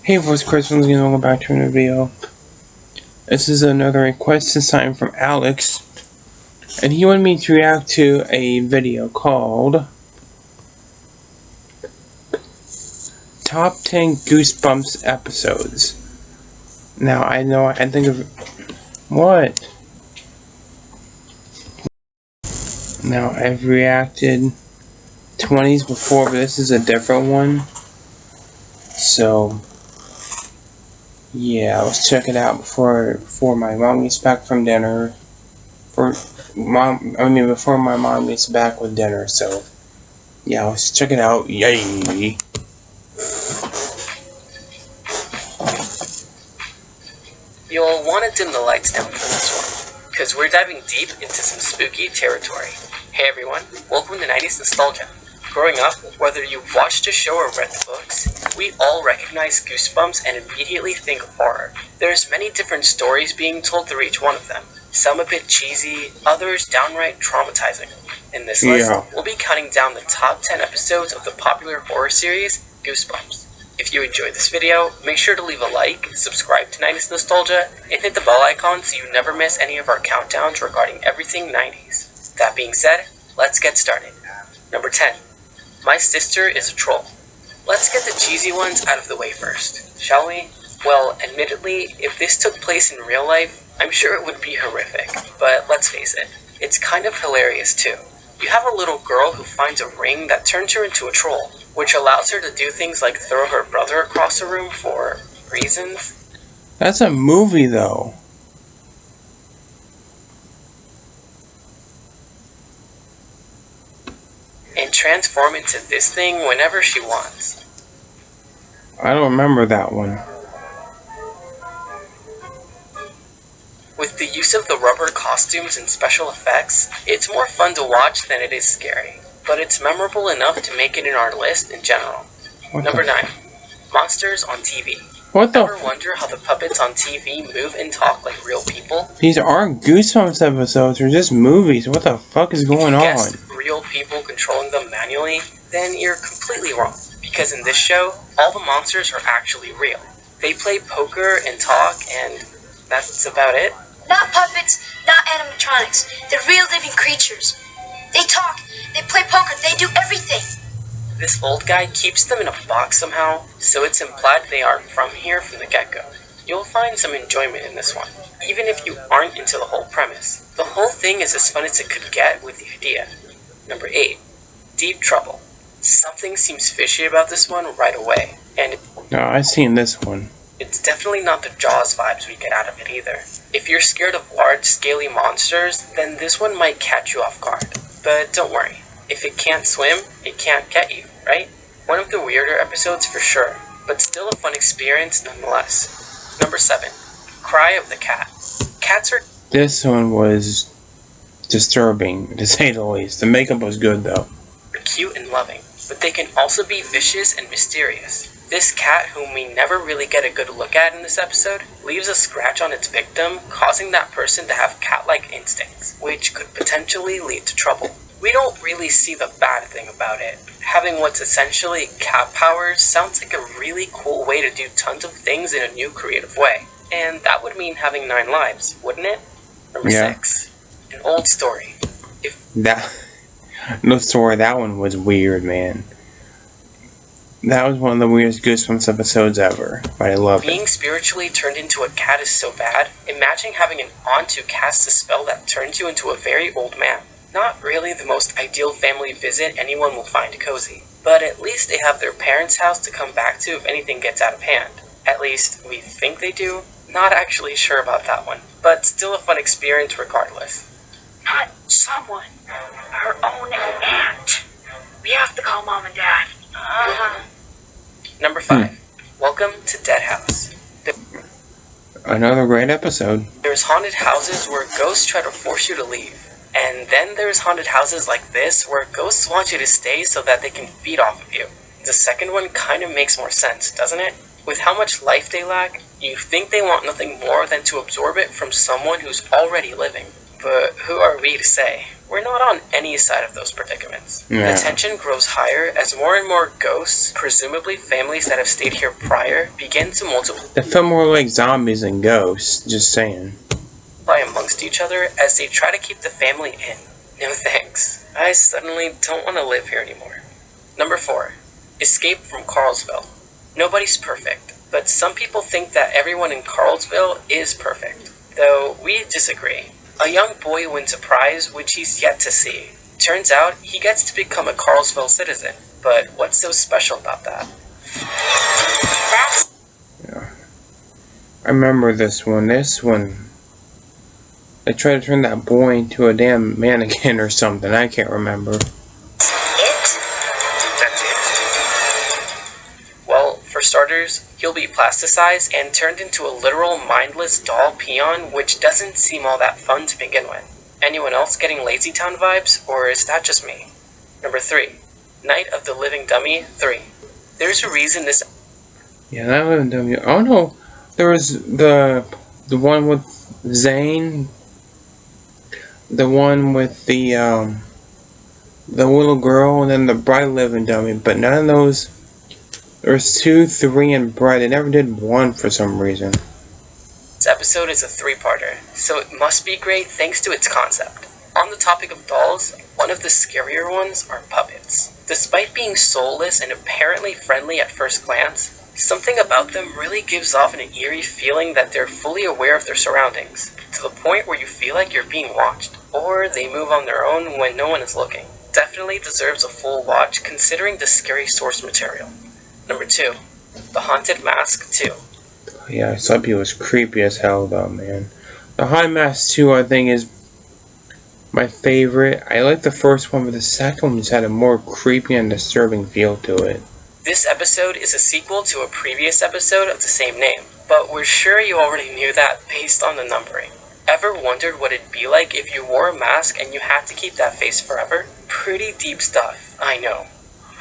Hey, what's Chris? Once again, welcome back to another video. This is another request this time from Alex, and he wanted me to react to a video called Top 10 Goosebumps Episodes. Now, I think of... What? Now, I've reacted 20s before, but this is a different one. So... yeah, let's check it out before my mom gets back from dinner. Before my mom gets back with dinner. So, yeah, let's check it out. Yay! You'll want to dim the lights down for this one, because we're diving deep into some spooky territory. Hey everyone, welcome to 90s Nostalgia. Growing up, whether you've watched a show or read the books, we all recognize Goosebumps and immediately think of horror. There's many different stories being told through each one of them, some a bit cheesy, others downright traumatizing. In this list, we'll be counting down the top 10 episodes of the popular horror series, Goosebumps. If you enjoyed this video, make sure to leave a like, subscribe to 90s Nostalgia, and hit the bell icon so you never miss any of our countdowns regarding everything 90s. That being said, let's get started. Number 10. My Sister is a Troll. Let's get the cheesy ones out of the way first, shall we? Well, admittedly, if this took place in real life, I'm sure it would be horrific, but let's face it, it's kind of hilarious too. You have a little girl who finds a ring that turns her into a troll, which allows her to do things like throw her brother across the room for reasons. That's a movie, though. And transform into this thing whenever she wants. I don't remember that one. With the use of the rubber costumes and special effects, it's more fun to watch than it is scary, but it's memorable enough to make it in our list in general. Number 9. Monsters on TV. Ever wonder how the puppets on TV move and talk like real people? These aren't Goosebumps episodes, they're just movies. What the fuck is going on? If you guessed real people controlling them manually, then you're completely wrong. Because in this show, all the monsters are actually real. They play poker and talk, and that's about it. Not puppets, not animatronics. They're real living creatures. They talk, they play poker, they do everything. This old guy keeps them in a box somehow, so it's implied they aren't from here from the get-go. You'll find some enjoyment in this one, even if you aren't into the whole premise. The whole thing is as fun as it could get with the idea. Number 8. Deep Trouble. Something seems fishy about this one right away, and no, I've seen this one. It's definitely not the Jaws vibes we get out of it either. If you're scared of large, scaly monsters, then this one might catch you off guard. But don't worry, if it can't swim, it can't get you, right? One of the weirder episodes for sure, but still a fun experience nonetheless. Number 7. Cry of the Cat. Cats are... This one was disturbing, to say the least. The makeup was good, though. Cute and loving, but they can also be vicious and mysterious. This cat, whom we never really get a good look at in this episode, leaves a scratch on its victim, causing that person to have cat-like instincts, which could potentially lead to trouble. We don't really see the bad thing about it. Having what's essentially cat powers sounds like a really cool way to do tons of things in a new creative way. And that would mean having 9 lives, wouldn't it? Number 6. An old story. No story, that one was weird, man. That was one of the weirdest Goosebumps episodes ever, but I love it. Being spiritually turned into a cat is so bad. Imagine having an aunt who casts a spell that turns you into a very old man. Not really the most ideal family visit anyone will find cozy, but at least they have their parents' house to come back to if anything gets out of hand. At least, we think they do. Not actually sure about that one, but still a fun experience regardless. Not someone, our own aunt. We have to call Mom and Dad. Number 5. Welcome to Dead House. Another great episode. There's haunted houses where ghosts try to force you to leave. And then there's haunted houses like this where ghosts want you to stay so that they can feed off of you. The second one kind of makes more sense, doesn't it? With how much life they lack, you think they want nothing more than to absorb it from someone who's already living. But who are we to say? we're not on any side of those predicaments. Yeah. The tension grows higher as more and more ghosts, presumably families that have stayed here prior, begin to multiply. They feel more like zombies than ghosts, just saying. Amongst each other as they try to keep the family in. No thanks. I suddenly don't want to live here anymore. Number 4. Escape from Carlsville. Nobody's perfect, but some people think that everyone in Carlsville is perfect. Though we disagree. A young boy wins a prize which he's yet to see. Turns out he gets to become a Carlsville citizen. But what's so special about that? Yeah. I remember this one. They tried to turn that boy into a damn mannequin or something. I can't remember. Well, for starters, he'll be plasticized and turned into a literal mindless doll peon, which doesn't seem all that fun to begin with. Anyone else getting Lazy Town vibes, or is that just me? Number 3. Night of the Living Dummy 3. There's a reason this... Yeah, that living dummy. Oh no, there was the one with Zane. The one with the little girl, and then the bright living dummy. But none of those. There was 2, 3, and bright. They never did 1 for some reason. This episode is a 3-parter, so it must be great thanks to its concept. On the topic of dolls, one of the scarier ones are puppets. Despite being soulless and apparently friendly at first glance, something about them really gives off an eerie feeling that they're fully aware of their surroundings, to the point where you feel like you're being watched, or they move on their own when no one is looking. Definitely deserves a full watch considering the scary source material. Number 2. The Haunted Mask 2. Yeah, Suppy was creepy as hell though, man. The Haunted Mask 2, I think, is my favorite. I like the first one, but the second one just had a more creepy and disturbing feel to it. This episode is a sequel to a previous episode of the same name, but we're sure you already knew that based on the numbering. Ever wondered what it'd be like if you wore a mask and you had to keep that face forever? Pretty deep stuff, I know.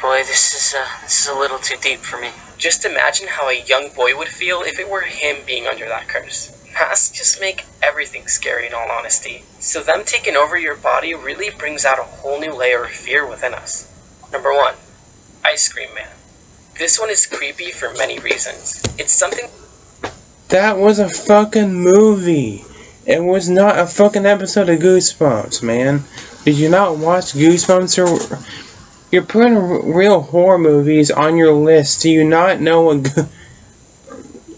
Boy, this is a little too deep for me. Just imagine how a young boy would feel if it were him being under that curse. Masks just make everything scary in all honesty, so them taking over your body really brings out a whole new layer of fear within us. Number 1. Ice Cream Man. This one is creepy for many reasons. It's something... That was a fucking movie. It was not a fucking episode of Goosebumps, man. Did you not watch Goosebumps? Or you're putting real horror movies on your list. Do you not know what...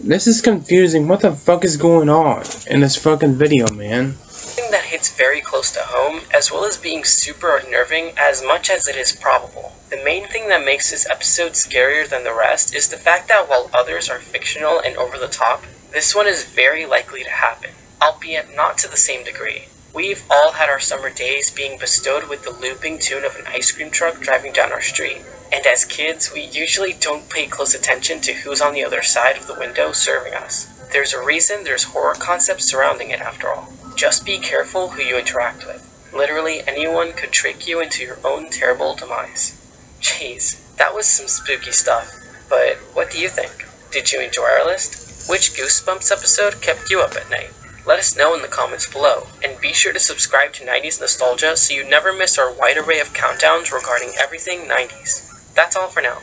This is confusing. What the fuck is going on in this fucking video, man? Something that hits very close to home, as well as being super unnerving as much as it is probable. The main thing that makes this episode scarier than the rest is the fact that while others are fictional and over the top, this one is very likely to happen, albeit not to the same degree. We've all had our summer days being bestowed with the looping tune of an ice cream truck driving down our street. And as kids, we usually don't pay close attention to who's on the other side of the window serving us. There's a reason there's horror concepts surrounding it after all. Just be careful who you interact with. Literally anyone could trick you into your own terrible demise. Jeez, that was some spooky stuff. But what do you think? Did you enjoy our list? Which Goosebumps episode kept you up at night? Let us know in the comments below, and be sure to subscribe to 90s Nostalgia so you never miss our wide array of countdowns regarding everything 90s. That's all for now.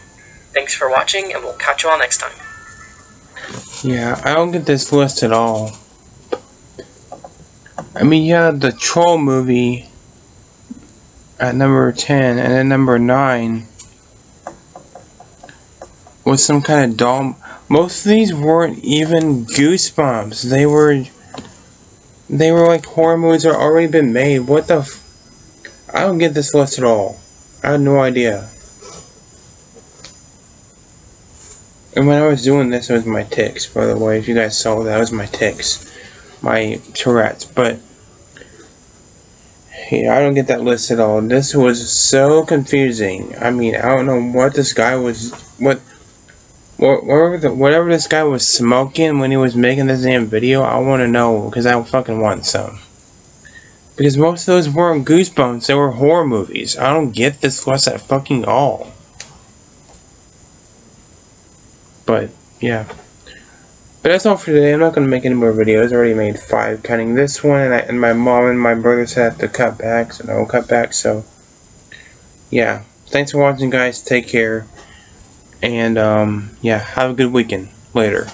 Thanks for watching, and we'll catch you all next time. Yeah, I don't get this list at all. I mean, you had the Troll movie at number 10, and then number 9 was some kind of doll. Most of these weren't even Goosebumps. They were like horror movies that had already been made. What the I don't get this list at all. I had no idea. And when I was doing this, it was my tics, by the way. If you guys saw that, it was my tics. My Tourette's. But yeah, I don't get that list at all. This was so confusing. I mean, I don't know what this guy was... Whatever this guy was smoking when he was making this damn video, I want to know, because I fucking want some. Because most of those weren't Goosebumps, they were horror movies. I don't get this list at fucking all. But, yeah. But that's all for today. I'm not going to make any more videos. I already made 5, counting this one, and my mom and my brother said I have to cut back, so no cut back, so yeah. Thanks for watching, guys. Take care. And, yeah, have a good weekend. Later.